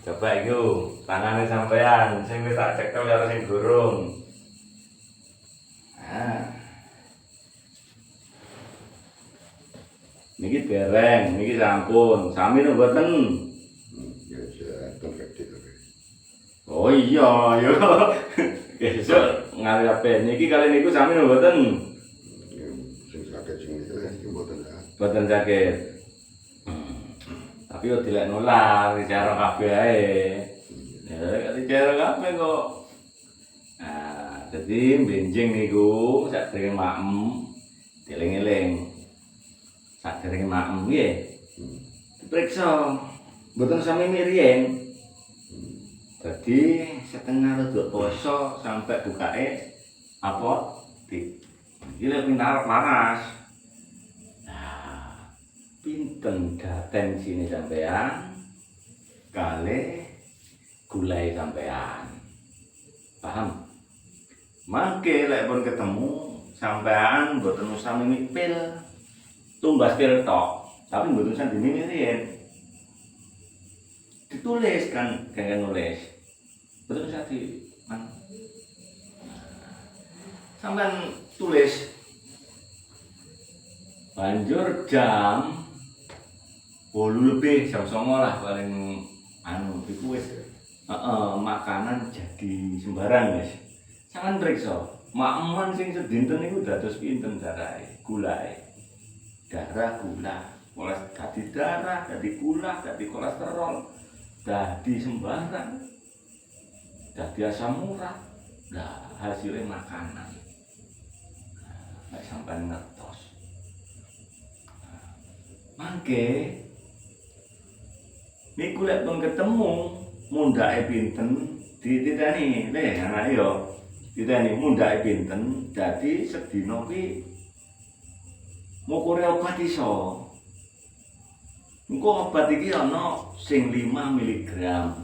Coba iku tangane sampean sing wis tak cekel karo sing durung. Nah, niki dereng, niki sampun. Sami lho mboten. Ya saya kecil. Oh iya, yo. Besok ngali ape niki kali niku sami lho mboten. Sing sakit sing iki mboten ya. Mboten sakit. Tapi yo dilek nular, dicara kabeh ae. Ya, dicara kabeh kok. Nah, dadi benjing niku sadurunge maem dieling-eling. Sadurunge maem nggih. Dipriksa. Mboten sami miriyen. Jadi setengah rada poso sampai bukake apa di iki lek pintar panas. Nah, pinten tensine sampean kali gulai sampean. Paham? Mangke lek pun ketemu sampean mboten usah mimipil. Tumbas pil tok, tapi mboten usah dimimirin. Ditulis kan, kayak nulis. Betul bisa di mana? Sampai tulis. Banjur jam 8 lebih, jam 9 lah paling anu iku wis. Makanan jadi sembarang, guys. Sampeyan priksa, maeman sing sedinten niku dados pinten darahe? Gulae. Darah gula. Dadi darah, dadi gula, dadi kolesterol. Dadi sembarang, dadi asam urat, nah hasilnya makanan, nggak sampai ngertos. Mangke, niku lek pun ketemu, mundake pinten, dititeni, anak yo, dititeni mundake pinten, dadi sedina ki ngukure obat iso. Engko obat iki ana sing 5 mg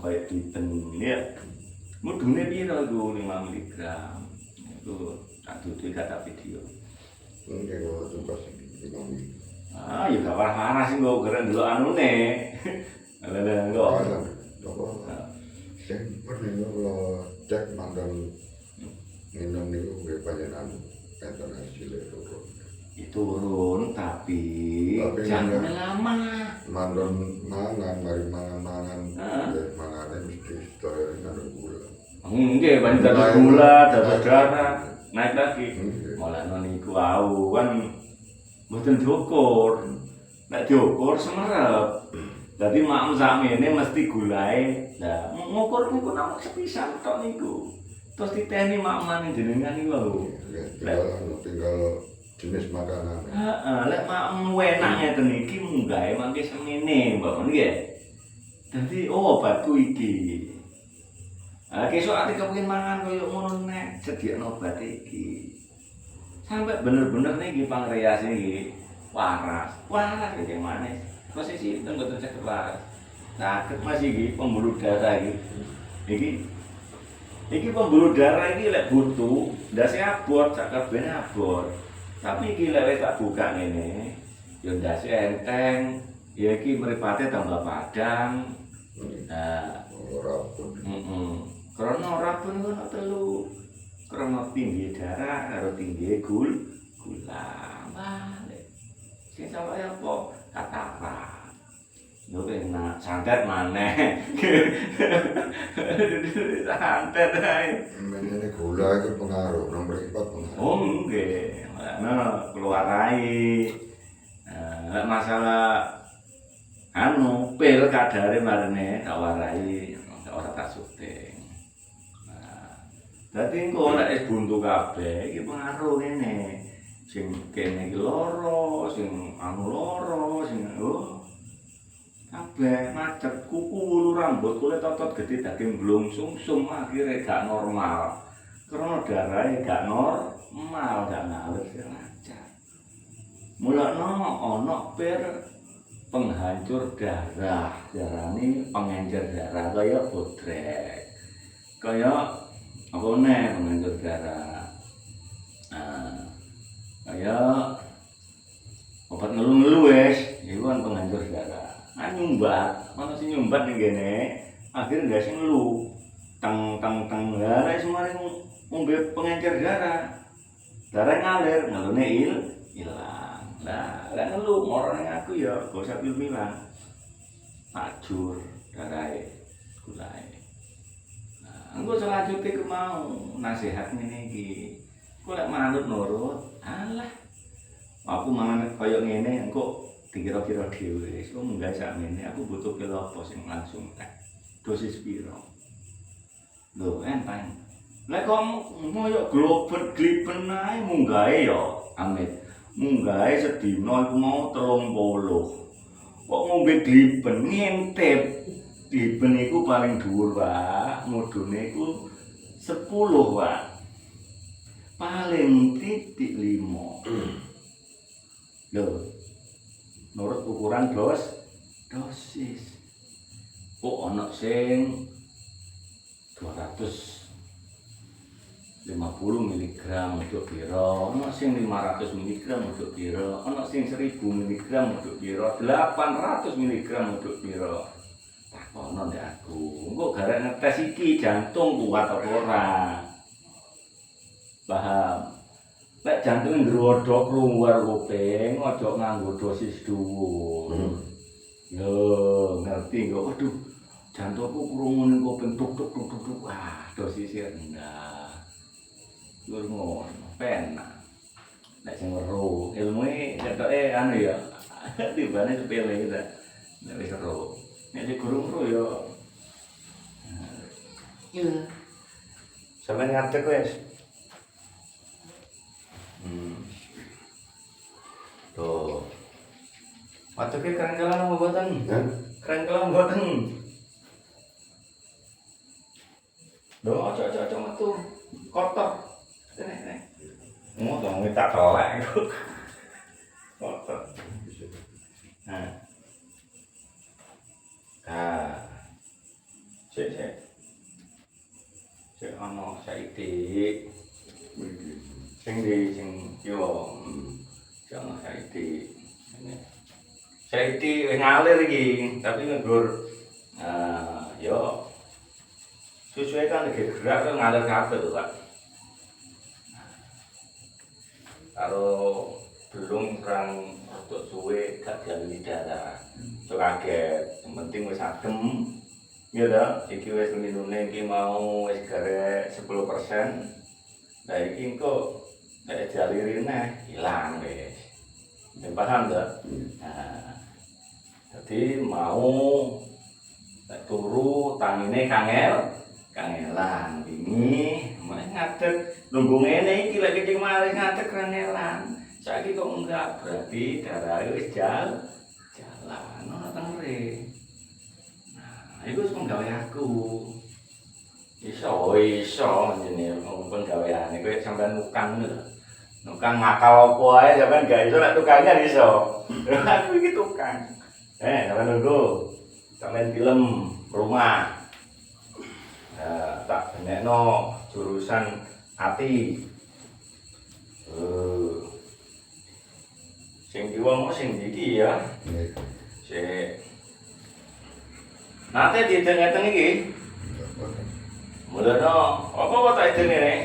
kaya diten ya. Mudune pira iku 5 mg? Iku tak dudu kata video. Mungkin kalau tugas ini. Ah, ya gak parah-parah sih kok gara ndelok anune. Lha kok. Sing pernah kalau cek mandan minum niku nggih panjenengan enten hasilé turun. Turun tapi jangan lama. Mandon mangan, mari mangan-mangan, mangane mesti sedaya ngandung gula. Nggih, banjur gula, dapat darah, naik lagi. Mulane niku wau kan mboten diukur. Nek diukur semerep. Dadi maem sakmene mesti gulae. Lah ngukur niku namung sepisan tok niku. Terus diteni makmane jenengan niku lho. Tinggal jenis makanan. Lek maem enak ngeten iki munggahe mangke semene, Mbak nggih. Dadi obatku iki. Kesuk ati kepengin mangan koyo ngono nek sediakno obat iki. Sampai bener-bener niki pankreas iki waras. Waras iki manis. Posisi itu mboten saged waras. Saged Mas iki pembuluh darah iki. Iki pembuluh darah iki lek butuh, ndase abot, sak kabehane abot. Tapi iki lek tak buka ngene, ya ndase enteng, ya iki mripate tambah padang. Nah, ora pun. Krana ora pun ana telu. Krana tinggi darah karo tinggi gula. Balik. Sing salah apa? Katarak. Yo enak, santet maneh. Santet ae. Menene gula itu pengaruh, nomor 4 pengaruh. Oh nggih. Nah, keluar ae. Nah, masalah anu pil kadare marene tak warai, ora tak syuting. Nah, dadi engko nek wis buntu kabeh iki pengaruh ngene. Sing kene iki lara, sing anu lara, sing kabeh macet, kuku, wulu, rambut, kulit otot gede, daging blung, sungsum akhirnya gak normal. Karena darahnya gak normal, gak ngalir lancar. Mulane ana pir penghancur darah, darane pengencer darah kaya bodrek. Kaya apa meneh penghancur darah. Kaya obat ngelu-ngelu wis, iku kan penghancur darah. Nyumbat ana sing nyumbat ning kene akhirnya nggak sing lu teng darah semua ngombe pengencer darah ngalir ngelune hilang lah ngelu moro ning aku ya gak usah bilang ajur darahe gulae nah engko selanjutnya ku mau nasihat ngene iki kok lek manut nurut alah aku mangan kaya ngene engko dikira-kira dhewe kok munggah sakmene aku butuh pil apa sing langsung tek dosis piro lho enteng lek kok moyo globet gliben ae munggahe ya amit munggahe sedina iku mau 30 kok ngombe gliben ngintip gliben iku paling dhuwur Pak mudune iku 10 Pak paling titik 5 lho menurut ukuran dosis kok ana sing 250 mg untuk piro, ana sing 500 mg untuk piro, ana sing 1000 mg untuk piro, 800 mg untuk piro. Takono ndek aku, engko garek ngetes iki jantung kuat apa ora. Paham? Lek jantung ndrodok keluar kuping, aja nganggo dosis dhuwur. Yo, ngerti kok. Waduh, jantungku krungu ning kuping tuk tuk tuk tuk. Wah, dosisnya rendah. Lur ngono, penak. Nek sing weruh, ilmune ketoke anu ya. Tibane sepele ta. Nek wis weruh. Nek sing gurung weruh ya. Iya. Sampeyan ngadeg wis. Tuh. Wateke keren kalan apa boten? Keren kalan boten. Loh, aja metu. Kotor. Nek. Mau dong minta telek. Kotor. Nah. Cek ana saiki. Sing yo. Jangan saiki. Saiki wis ngalir iki, tapi nggur yo sesuai kan lagi gerak kan ngalir kabeh to, Pak. Kalau belum kurang rodok suwe gak dialiri darah. Cok kaget, yang penting wis adem. Ya ta, iki wis minune iki mau wis garek 10%. Lah iki engko nek dialiri neh ilang wis. Paham ta? Nah. Jadi mau turu tangine kangelan wingi ngadeg nunggu ngene iki lek kecing mari ngadeg kangelan saiki kok enggak berarti darahe wis jalan ana tengere nah iku wis penggawe aku iso jenenge penggaweane kowe sampean nukang lho nukang ngakal apa ae sampean gak iso nek tukangnya iso aku iki tukang sampean nunggu sampean film rumah tak benekno jurusan ati. Sing diwong sing iki ya. Sik. Nate dideng-edeng iki. Mulane apa tak idene nek?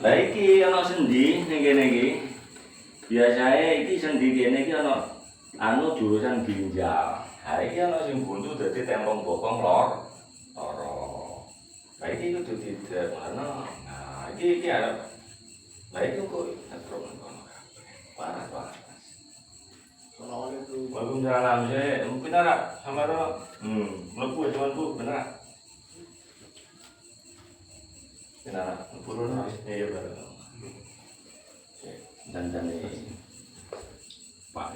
Lah iki ana sendi ning kene iki. Biasae iki sendi kene iki ana anu jurusan ginjal. Ha iki ana sing buntu dadi tempong bokong lor. Lah iki kudu didek ana. Nah, iki arep. Lah iki kok netro ngono kabeh. Parah. Assalamualaikum. Waalaikumsalam. Bener ra? Samara. Mlebu cumanku bener. Bener. Purun wis ya bareng. Dan iki. Pak.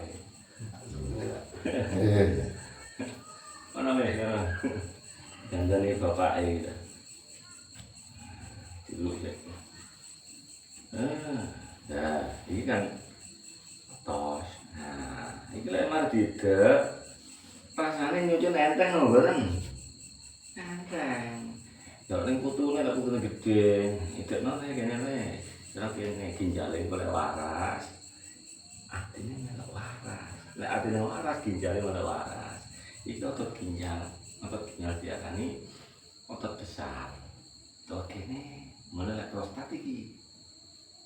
Mana wis ya. Dandane bapake gitu. Dulu ya. Nah, ini kan tos. Nah, ini lek mar didek rasane nyucun enteng lho, bareng. Enteng. Nek ning putune lek putune gedhe, idekno nek kene wis. Terus kene ginjale golek waras. Atine melok waras. Lek atine waras ginjale melok waras. Iki otot ginjal diarani otot besar. Otot kene mulai prostat iki.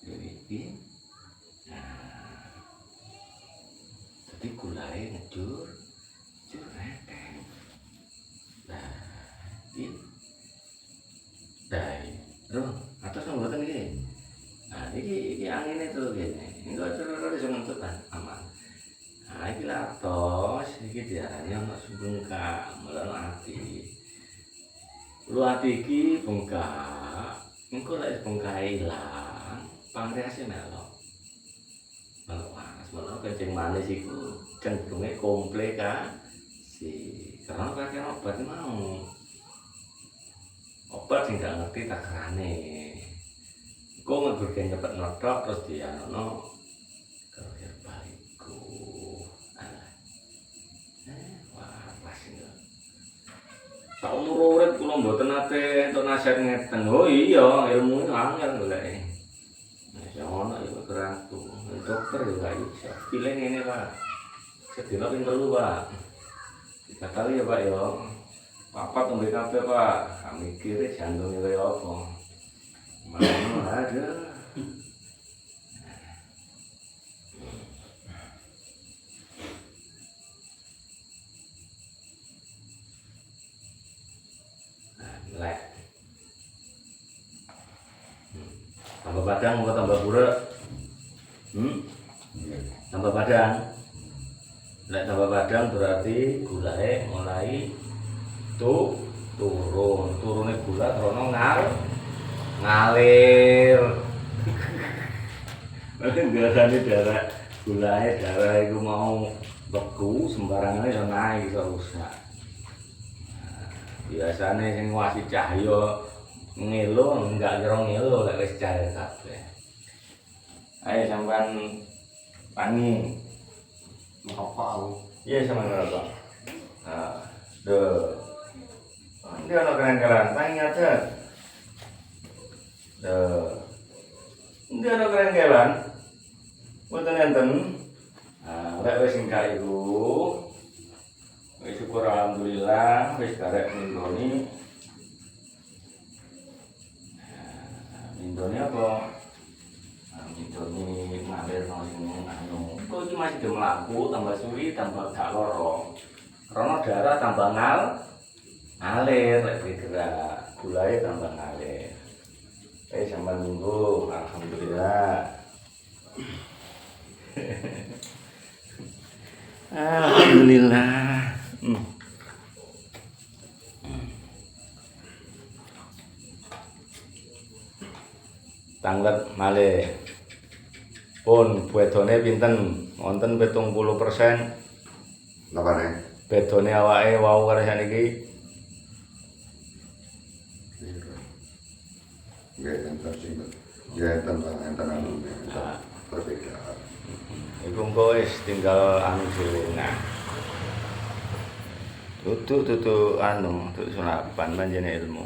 Jadi, nah, jadi gulai ngejur, jur neteng. Nah, ini, roh, atas nggak iki. Nah, iki angin itu gini. Ini kok terus ngentut aman. Nah, iki latos, iki diarani ana bengkak, mulai ati. Lu ati iki bengkak, engko lek bengkak ilang, pankreasnya melok. Melok panas, melok kencing manis iku cenderunge komplikasi. Karena kakek obat mau. Obat sing gak ngerti takarane. Engko ngeburke nyepet notok terus dianono karo herbal iku. Alah. Waras iki. Saumur urip kula mboten nate entuk nasihat ngeten. Oh iya, ilmu angel goleke. Nek ono ya keraku. Dokter ya gak iso. Pilih ngene, Pak. Sedina ping 3, Pak. 3 kali ya, Pak ya. Papat ngombe kabeh, Pak. Mikire jantunge kaya apa. Mana ada. Lek. Tambah padang apa tambah buruk? Tambah padang. Lek tambah padang berarti gulai mulai turun. Turunnya gula krono ngalir. Biasanya darah itu mau beku sembarangan iso naik iso rusak. Biasanya sing nguasi cahya ngelo enggak kira ngelo lek wis cahya kabeh. Ayo sampean pani Apa aku? iya sama ngerokok. Nah, ini ada keren-keren, pani aja. Ini ada keren-keren. Mboten enten. Nah, lek wis engka iku wis syukur alhamdulillah wis karek nindoni. Nindoni apa? Nindoni ngalir sing anu. Kok iki masih do mlaku tambah suwi tambah gak lara. Karena darah tambah ngalir lek bergerak, gulai tambah ngalir. Sampai nunggu, alhamdulillah. Alhamdulillah. Tanglet malih. Pun bedone pinten? Wonten 70%. Napane? Bedone awake wau karo saniki. Nggih, enten sing enten anu perbedaan. Iku engko wis tinggal anu dhewe. Nah. Tutu anu, tutu surapan panjenengan ilmu.